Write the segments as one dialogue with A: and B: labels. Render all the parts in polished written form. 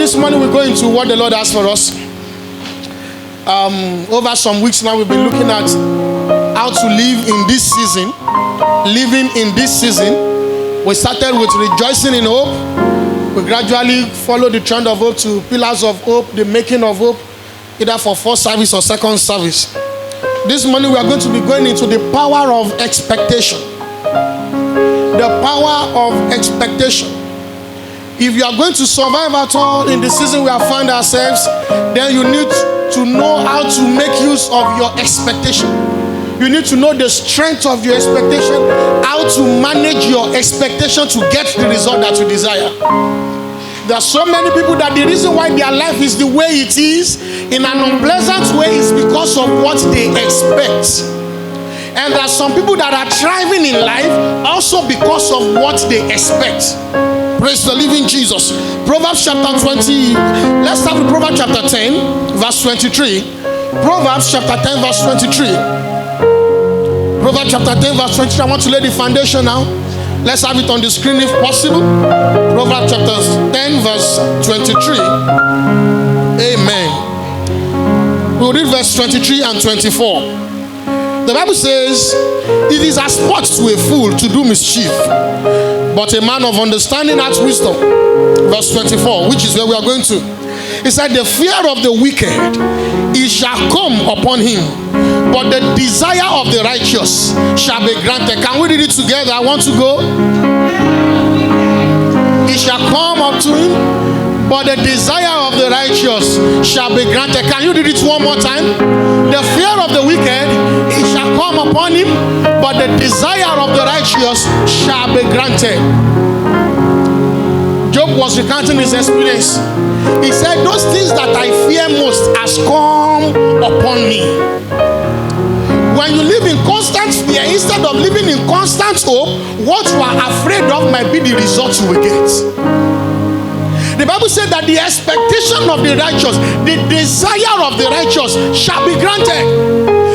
A: This morning we go into what the Lord has for us. Over some weeks now, we've been looking at how to live in this season. Living in this season. We started with rejoicing in hope. We gradually followed the trend of hope to pillars of hope, the making of hope, either for first service or second service. This morning we are going to be going into the power of expectation. The power of expectation. If you are going to survive at all in the season we have found ourselves, then you need to know how to make use of your expectation. You need to know the strength of your expectation, how to manage your expectation to get the result that you desire. There are so many people that the reason why their life is the way it is in an unpleasant way is because of what they expect. And there are some people that are thriving in life also because of what they expect. Praise the living Jesus. Proverbs chapter 20. Let's start with Proverbs chapter 10, verse 23. Proverbs chapter 10, verse 23. Proverbs chapter 10, verse 23. I want to lay the foundation now. Let's have it on the screen if possible. Proverbs chapter 10, verse 23. Amen. We'll read verse 23 and 24. The Bible says, it is a sport to a fool to do mischief, but a man of understanding hath wisdom. Verse 24, which is where we are going to. It said, the fear of the wicked, it shall come upon him, but the desire of the righteous shall be granted. Can we read it together? I want to go. It shall come up to him, but the desire of the righteous shall be granted. Can you read it one more time? The fear of the wicked, it shall come upon him, but the desire of the righteous shall be granted. Job was recounting his experience. He said, those things that I fear most has come upon me. When you live in constant fear, instead of living in constant hope, what you are afraid of might be the result you will get. The Bible said that the expectation of the righteous, the desire of the righteous shall be granted.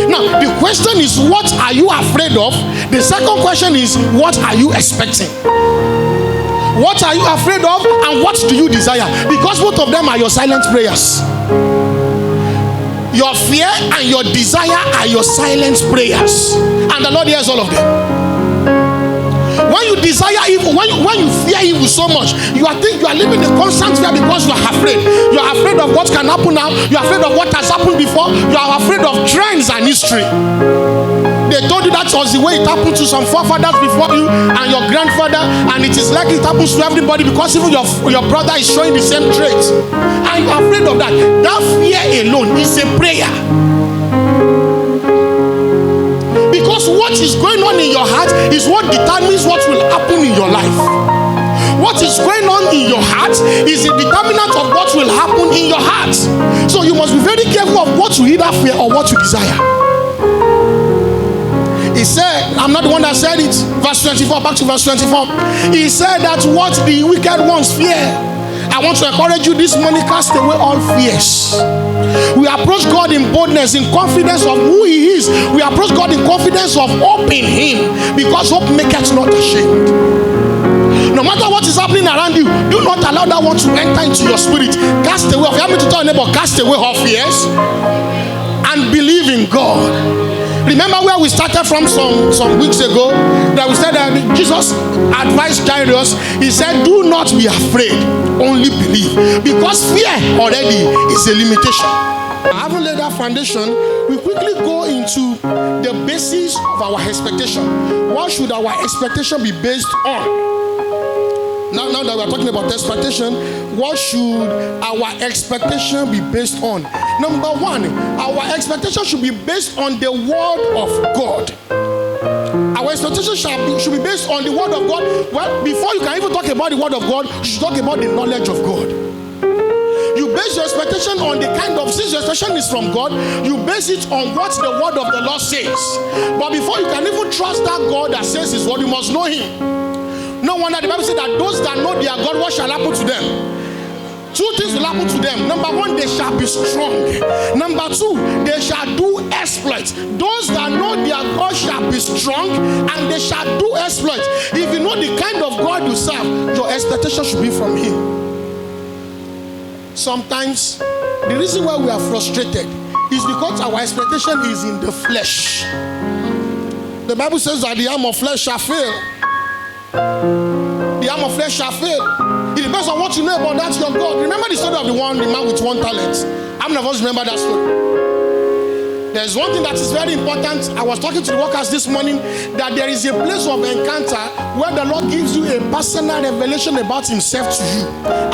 A: Now, the question is, what are you afraid of? The second question is, what are you expecting? What are you afraid of and what do you desire? Because both of them are your silent prayers. Your fear and your desire are your silent prayers. And the Lord hears all of them. When you desire evil, when you fear evil so much, you are living in constant fear because you are afraid. You are afraid of what can happen now. You are afraid of what has happened before. You are afraid of trends and history. They told you that was the way it happened to some forefathers before you and your grandfather, and it is like it happens to everybody because even your brother is showing the same traits. And you are afraid of that. That fear alone is a prayer. Because what is going on in your heart is what determines what will happen in your life. What is going on in your heart is the determinant of what will happen in your heart. So you must be very careful of what you either fear or what you desire. He said, I'm not the one that said it. Verse 24, back to verse 24. He said that what the wicked ones fear. I want to encourage you this morning, cast away all fears. We approach God in boldness, in confidence of who He is. We approach God in confidence of hope in Him, because hope maketh not ashamed. No matter what is happening around you, do not allow that one to enter into your spirit. Cast away. If you have me to tell your neighbor, cast away all fears and believe in God. Remember where we started from some weeks ago, that we said that Jesus advised Jairus. He said, do not be afraid, only believe. Because fear already is a limitation. Having laid that foundation, we quickly go into the basis of our expectation. What should our expectation be based on? Now that we are talking about expectation, what should our expectation be based on? Number one, our expectation should be based on the word of God. Our expectation should be based on the word of God. Well, before you can even talk about the word of God, you should talk about the knowledge of God. You base your expectation on the kind of, since your expectation is from God, you base it on what the word of the Lord says. But before you can even trust that God that says His word, you must know Him. No wonder the Bible says that those that know their God, what shall happen to them? Two things will happen to them. Number one, they shall be strong. Number two, they shall do exploits. Those that know their God shall be strong and they shall do exploits. If you know the kind of God you serve, your expectation should be from Him. sometimes the reason why we are frustrated is because our expectation is in the flesh. The Bible says that the arm of flesh shall fail. The arm of flesh shall fail. It depends on what you know about that your God. Remember the story of the man with 1 talent. How many of us remember that story? There's one thing that is very important. I was talking to the workers this morning that there is a place of encounter where the Lord gives you a personal revelation about himself to you.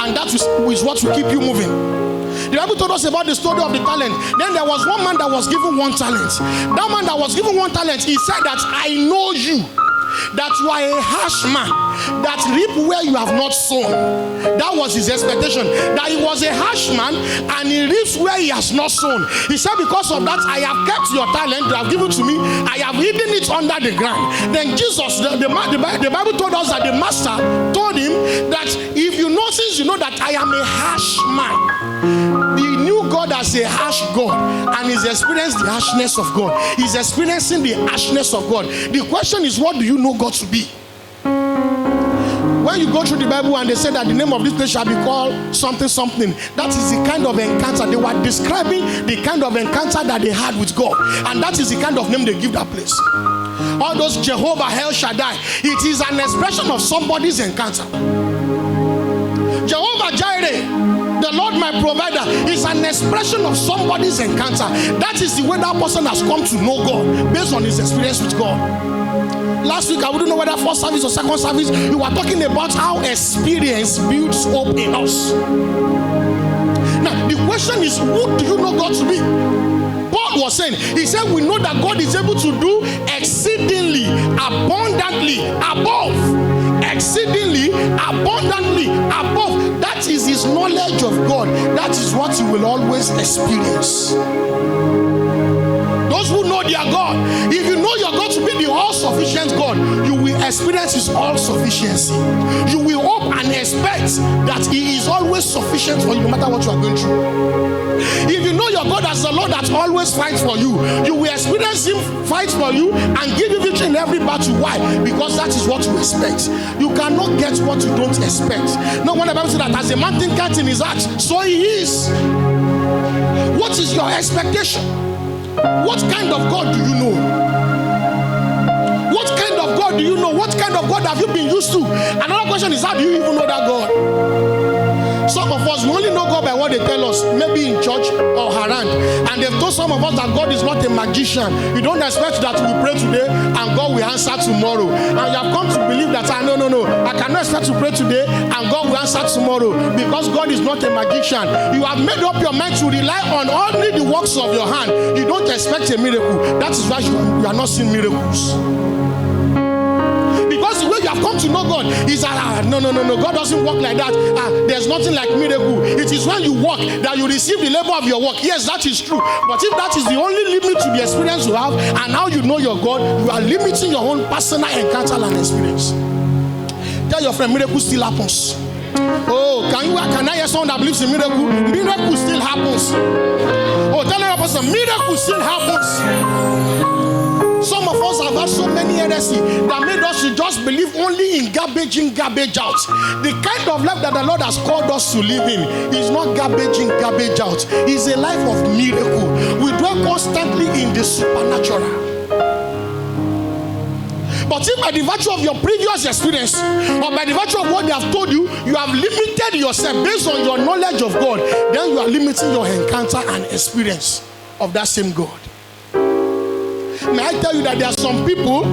A: And that is what will keep you moving. The Bible told us about the story of the talent. Then there was one man that was given 1 talent. That man that was given 1 talent, he said that I know you, that you are a harsh man, that reap where you have not sown. That was his expectation, that he was a harsh man and he reaps where he has not sown. He said, because of that, I have kept your talent you have given to me, I have hidden it under the ground. Then Jesus, the Bible told us that the master told him that if you notice, you know that I am a harsh man. He knew God as a harsh God, and he's experienced the harshness of God. He's experiencing the harshness of God. The question is, what do you know God to be? When you go through the Bible and they say that the name of this place shall be called something something, that is the kind of encounter. They were describing the kind of encounter that they had with God, and that is the kind of name they give that place. All those Jehovah, El Shaddai, it is an expression of somebody's encounter. Jehovah Jireh, the Lord my provider, is an expression of somebody's encounter. That is the way that person has come to know God, based on his experience with God. Last week, I wouldn't know whether first service or second service, we were talking about how experience builds hope in us. Now, the question is, who do you know God to be? Paul was saying, he said, we know that God is able to do exceedingly, abundantly, above. Exceedingly, abundantly, above. That is his knowledge of God. That is what he will always experience. Those who know their God, if you know your God to be the all-sufficient God, you will experience his all-sufficiency. You will hope and expect that he is always sufficient for you, no matter what you are going through. If you know your God as the Lord that always fights for you, you will experience him fight for you and give you victory in every battle. Why? Because that is what you expect. You cannot get what you don't expect. No one ever said that as a man thinketh in his heart, so he is. What is your expectation? What kind of God do you know? What kind of God do you know? What kind of God have you been used to? Another question is, how do you even know that God? Some of us, we only know God by what they tell us, maybe in church or around. And they've told some of us that God is not a magician. You don't expect that we pray today and God will answer tomorrow. And you have come to believe that, no, I cannot expect to pray today and God will answer tomorrow, because God is not a magician. You have made up your mind to rely on only the works of your hand. You don't expect a miracle. That is why you are not seeing miracles. Because the way you have come to know God is that, no, God doesn't work like that. There's nothing like miracle. It is when you walk that you receive the labor of your work. Yes, that is true. But if that is the only limit to the experience you have, and how you know your God, you are limiting your own personal encounter and experience. Tell your friend, miracle still happens. Oh, can I hear someone that believes in miracle? Miracle still happens. Oh, tell another person, miracle still happens. Some of us have had so many heresies that made us to just believe only in garbage in, garbage out. The kind of life that the Lord has called us to live in is not garbage in, garbage out. It's a life of miracle. We dwell constantly in the supernatural. But if by the virtue of your previous experience, or by the virtue of what they have told you, you have limited yourself based on your knowledge of God, then you are limiting your encounter and experience of that same God. May I tell you that there are some people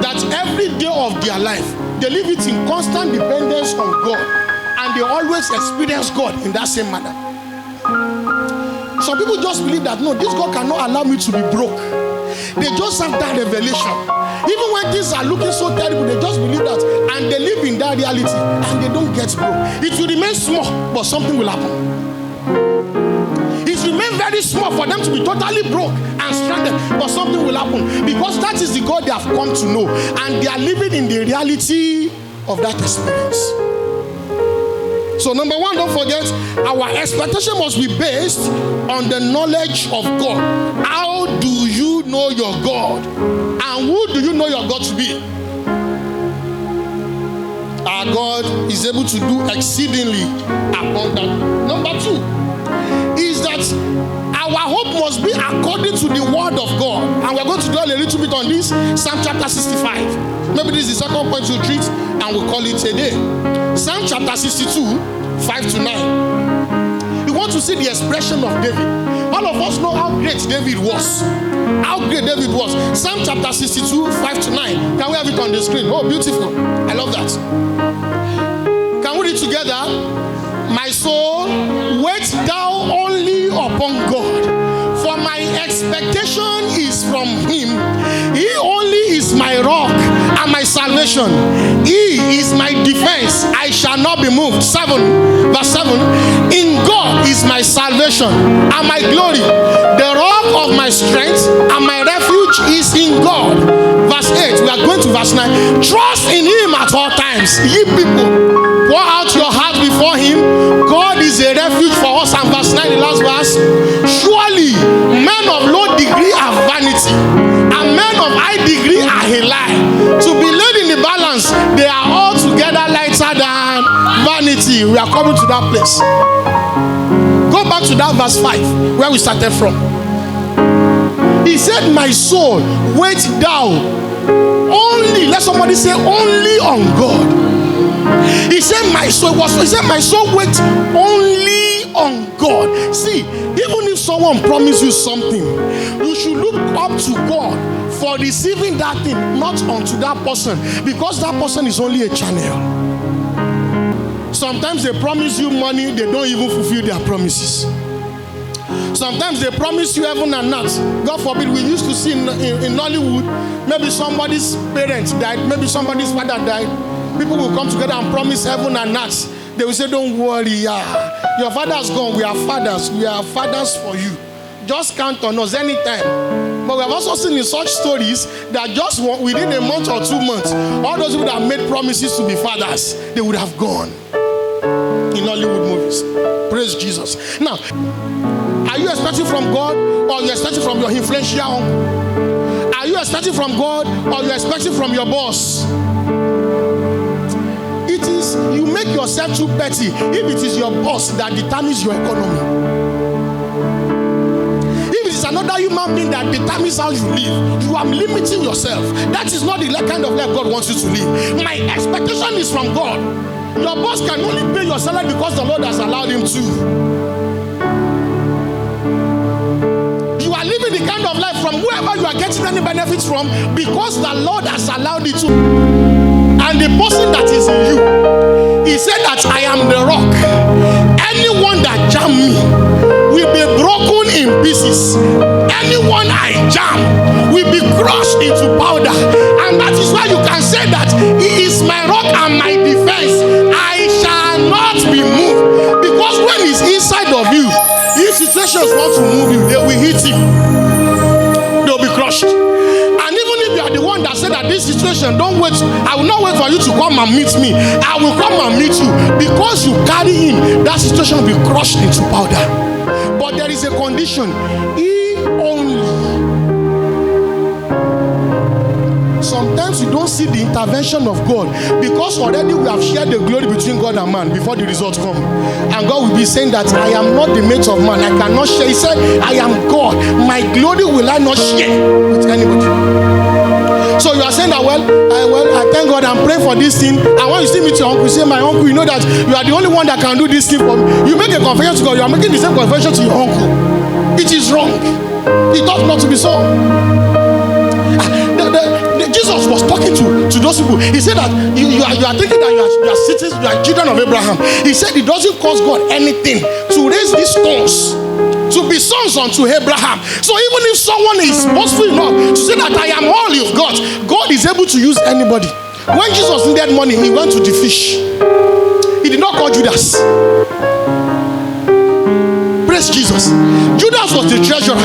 A: that every day of their life, they live it in constant dependence on God, and they always experience God in that same manner. Some people just believe that, no, this God cannot allow me to be broke. They just have that revelation. Even when things are looking so terrible, they just believe that, and they live in that reality, and they don't get broke. It will remain small, but something will happen. It will remain very small for them to be totally broke and stranded, but something will happen, because that is the God they have come to know, and they are living in the reality of that experience. So number one, don't forget, our expectation must be based on the knowledge of God. How do you know your God? And who do you know your God to be? that God is able to do exceedingly abundant. Number 2 is that our hope must be according to the word of God. And we're going to dwell a little bit on this. Psalm chapter 65. Maybe this is the second point to treat, and we'll call it a day. Psalm chapter 62, 5 to 9. We want to see the expression of David. All of us know how great David was. How great David was. Psalm chapter 62, 5 to 9. Can we have it on the screen? Oh, beautiful. I love that. Can we read together? My soul, wait thou only upon God, for my expectation is from him. He only is my rock and my salvation. He is my defense. I shall not be moved. 7, verse 7. In God is my salvation and my glory. The rock of my strength and my refuge is in God. Verse 8. We are going to verse 9. Trust in him at all times. Ye people, pour out your heart before him. God is a refuge for us. And verse 9, the last verse. Surely men of low degree are vanity, and men of high degree are a lie. To be laid in the balance, they are altogether lighter than vanity. We are coming to that place. Go back to that verse 5 where we started from. He said, my soul, wait thou only. Let somebody say, only on God. He said, my soul, my soul, wait only on God. See, even if someone promises you something, you should look up to God for receiving that thing, not unto that person, because that person is only a channel. Sometimes they promise you money, they don't even fulfill their promises. Sometimes they promise you heaven and earth. God forbid, we used to see in Nollywood, maybe somebody's parents died, maybe somebody's father died. People will come together and promise heaven and earth. They will say, don't worry, your father's gone. We are fathers for you. Just count on us anytime. But we have also seen in such stories that just within a month or 2 months, all those people that made promises to be fathers, they would have gone. In Hollywood movies. Praise Jesus. Now, are you expecting from God, or you expecting from your influential uncle? Are you expecting from God, or you expecting from your boss? It is, you make yourself too petty if it is your boss that determines your economy. If it is another human being that determines how you live, you are limiting yourself. That is not the kind of life God wants you to live. My expectation is from God. Your boss can only pay your salary because the Lord has allowed him to. You are living the kind of life from whoever you are getting any benefits from because the Lord has allowed it to. And the person that is in you, he said that I am the rock. Anyone that jam me will be broken in pieces. Anyone I jam will be crushed into powder. And that is why you can say that he is my rock and my defense. I shall not be moved. Because when he's inside of you, if situations want to move you, they will hit you. They'll be crushed. And even if you are the one that said that this situation, don't wait, I will not wait for you to come and meet me. I will come and meet you. Because you carry him, that situation will be crushed into powder. But there is a condition. He only. Sometimes you don't see the intervention of God because already we have shared the glory between God and man before the results come. And God will be saying that I am not the mate of man. I cannot share. He said, I am God. My glory will I not share with anybody. So you are saying that, I thank God and pray for this thing. And when you see me to your uncle, you say, my uncle, you know that you are the only one that can do this thing for me. You make a confession to God. You are making the same confession to your uncle. It is wrong. It ought not to be so. Jesus was talking to those people. He said that you are thinking that you are citizens, you are children of Abraham. He said it doesn't cost God anything to raise these stones to be sons unto Abraham. So even if someone is boastful enough to say that I am all you've got, God is able to use anybody. When Jesus needed money, he went to the fish. He did not call Judas. Praise Jesus. Judas was the treasurer.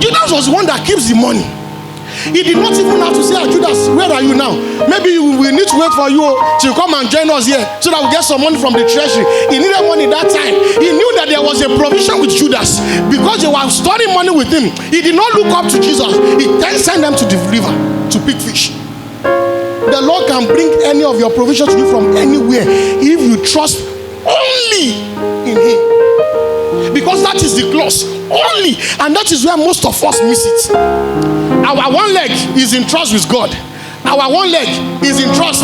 A: Judas was the one that keeps the money. He did not even have to say, Judas, where are you now? Maybe we need to wait for you to come and join us here so that we get some money from the treasury. He needed money that time. He knew that there was a provision with Judas because they were storing money with him. He did not look up to Jesus. He then sent them to the river to pick fish. the Lord can bring any of your provisions to you from anywhere if you trust only in Him. Because that is the clause, only, and that is where most of us miss it. Our one leg is in trust with God. Our one leg is in trust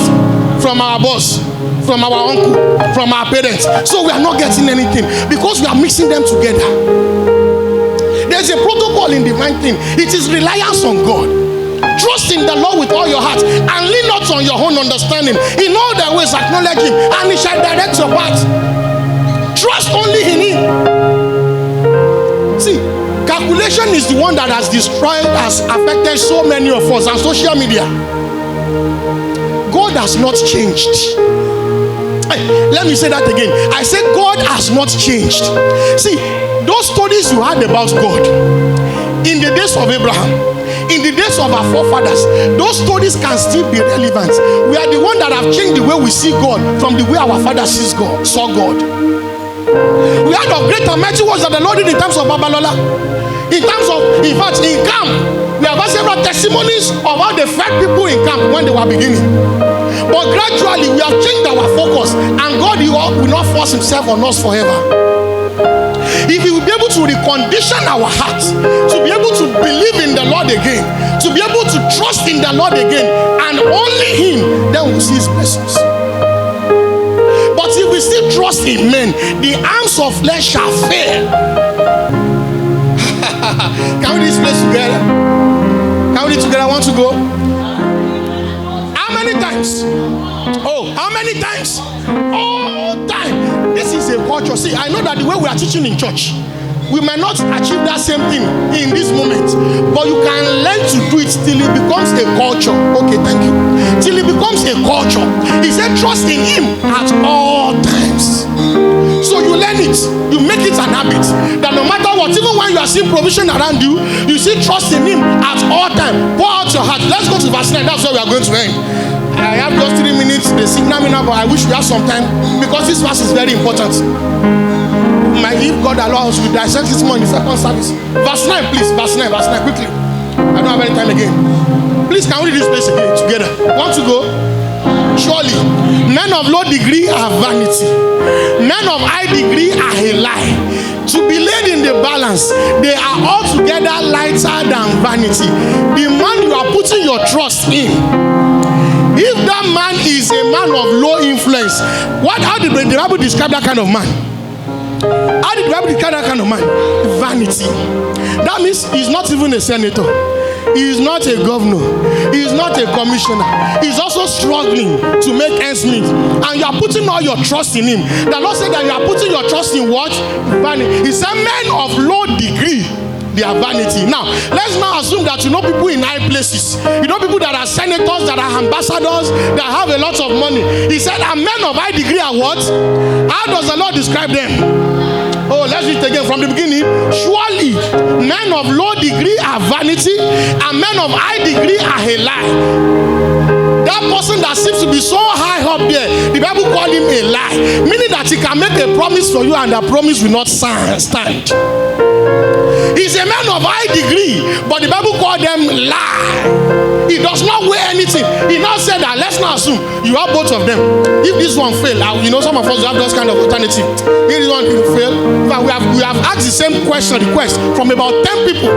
A: from our boss, from our uncle, from our parents. So we are not getting anything because we are mixing them together. There's a protocol in divine thing. It is reliance on God. Trust in the Lord with all your heart and lean not on your own understanding. In all thy ways acknowledge Him and He shall direct your path. Trust only in Him. See, calculation is the one that has destroyed, has affected so many of us on social media. God has not changed. Hey, let me say that again. I said God has not changed. See, those stories you heard about God in the days of Abraham, in the days of our forefathers, those stories can still be relevant. We are the ones that have changed the way we see God from the way our fathers saw God. We heard of great and mighty works that the Lord did in terms of Babalola. In fact, in camp, we have several testimonies of how they fed people in camp when they were beginning. But gradually, we have changed our focus, and God will not force Himself on us forever. If He will be able to recondition our hearts, to be able to believe in the Lord again, to be able to trust in the Lord again, and only Him, then we'll see His blessings. But if we still trust in men, the arms of flesh shall fail. Can we do this place together? Can we do it together? I want to go. How many times? Oh, how many times? All time. This is a culture. See, I know that the way we are teaching in church, we might not achieve that same thing in this moment, but you can learn to do it till it becomes a culture. Okay, thank you. Till it becomes a culture. He said, trust in Him at all times. So you learn it, you make it an habit that no matter what, even when you are seeing provision around you, you still trust in Him at all times. Pour out your heart. Let's go to verse 9. That's where we are going to end. I have just 3 minutes. They signal me now, but I wish we have some time because this verse is very important. If God allows, we dissect this more in the second service. Verse 9, please. Verse 9, quickly. I don't have any time again. Please, can we read this place again together? Want to go? Surely, men of low degree are vanity. Men of high degree are a lie. To be laid in the balance, they are altogether lighter than vanity. The man you are putting your trust in, if that man is a man of low influence, how did the Bible describe that kind of man? How did the Bible describe that kind of man? Vanity. That means he's not even a senator. He is not a governor. He is not a commissioner. He's also struggling to make ends meet. And you are putting all your trust in him. The Lord said that you are putting your trust in what? Vanity. He said men of low degree, they are vanity. Now, let's now assume that you know people in high places. You know people that are senators, that are ambassadors, that have a lot of money. He said, and men of high degree are what? How does the Lord describe them? Oh, let's read it again from the beginning. Surely, men of low degree are vanity, and men of high degree are a lie. That person that seems to be so high up there, the Bible called him a lie, meaning that he can make a promise for you and that promise will not stand. He's a man of high degree, but the Bible called them lie. He does not weigh anything. He now said that let's not assume you have both of them. If this one fail, you know some of us have those kind of alternative. If this one fail, but we have asked the same request from about 10 people.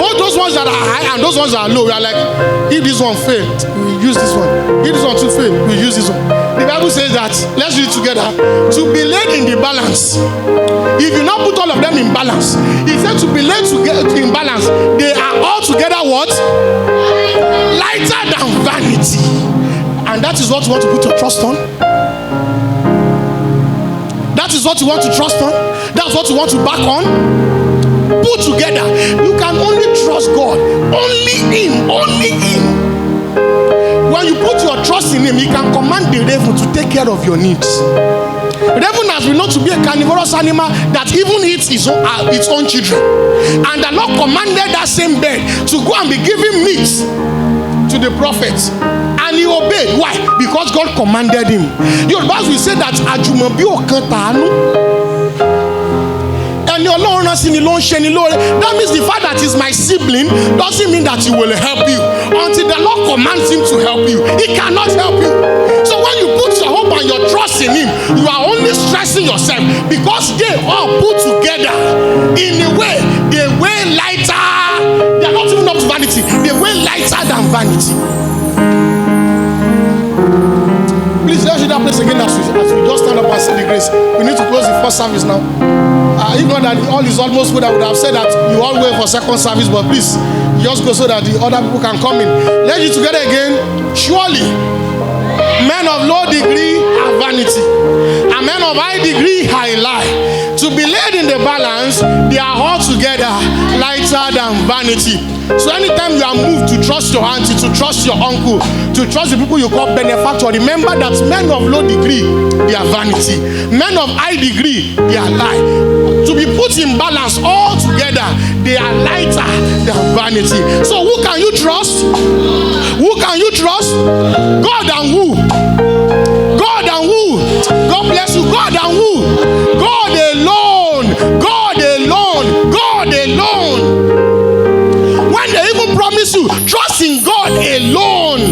A: Both those ones that are high and those ones that are low. We are like, if this one fail, we use this one. If this one too fail, we use this one. The Bible says that, let's read it together. To be laid in the balance. If you now put all of them in balance, he said to be laid in balance, they are all together what? Lighter than vanity. And that is what you want to put your trust on. That is what you want to trust on. That's what you want to back on. Put together. You can only trust God. Only Him. Only Him. When you put your trust in Him, He can command the raven to take care of your needs. Raven has been known to be a carnivorous animal that even eats its own children. And the Lord commanded that same bird to go and be giving meat to the prophets. And he obeyed. Why? Because God commanded him. Your Bible will say that Ajumobi Okantanu. ẹni Ọlọ́run rán sí ni ló ń ṣe ni lóore. That means the fact that he's my sibling doesn't mean that he will help you. Until the Lord commands him to help you, he cannot help you. So when you put your hope and your trust in him, you are only stressing yourself, because they all put together in a way, they weigh lighter. They are not even up to vanity. They weigh lighter than vanity. Please, let's do that place again as we just stand up and say the grace. We need to close the first service now. If not that all is almost good, I would have said that you all wait for second service, but please, just go so that the other people can come in. Let's do together again. Surely, men of low degree are vanity, and men of high degree are a lie. To be laid in the balance, they are all together lighter than vanity. So anytime you are moved to trust your auntie, to trust your uncle, to trust the people you call benefactor, remember that men of low degree, they are vanity. Men of high degree, they are lie. To be put in balance all together, they are lighter than vanity. So who can you trust? Who can you trust? God and who? God and who? God bless you. God and who? God alone. God alone. God alone. When they even promise you, trust in God alone.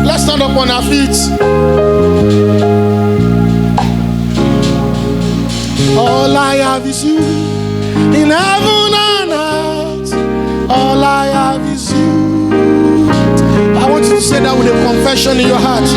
A: Let's stand up on our feet. All I have is you. In heaven and earth, all I have is you. I want you to say that with a confession in your heart.